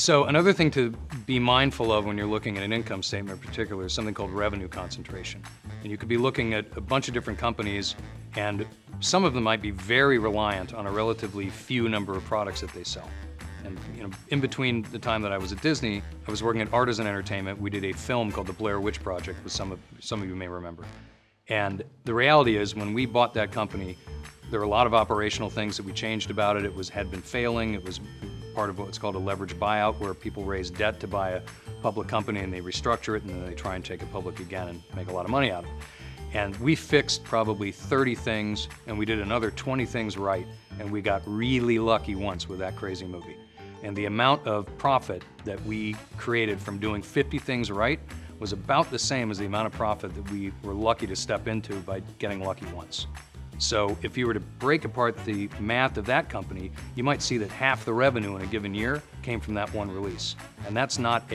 So another thing to be mindful of when you're looking at an income statement in particular is something called revenue concentration. And you could be looking at a bunch of different companies, and some of them might be very reliant on a relatively few number of products that they sell. And in between the time that I was at Disney, I was working at Artisan Entertainment. We did a film called The Blair Witch Project, which some of you may remember. And the reality is, when we bought that company, there were a lot of operational things that we changed about it. It had been failing. It was part of what's called a leveraged buyout, where people raise debt to buy a public company and they restructure it and then they try and take it public again and make a lot of money out of it. And we fixed probably 30 things, and we did another 20 things right, and we got really lucky once with that crazy movie. And the amount of profit that we created from doing 50 things right was about the same as the amount of profit that we were lucky to step into by getting lucky once. So if you were to break apart the math of that company, you might see that half the revenue in a given year came from that one release. And that's not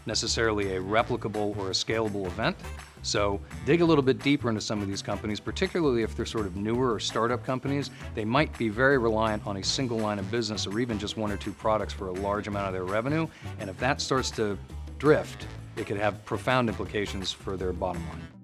necessarily a replicable or a scalable event. So dig a little bit deeper into some of these companies, particularly if they're sort of newer or startup companies. They might be very reliant on a single line of business or even just one or two products for a large amount of their revenue. And if that starts to drift, it could have profound implications for their bottom line.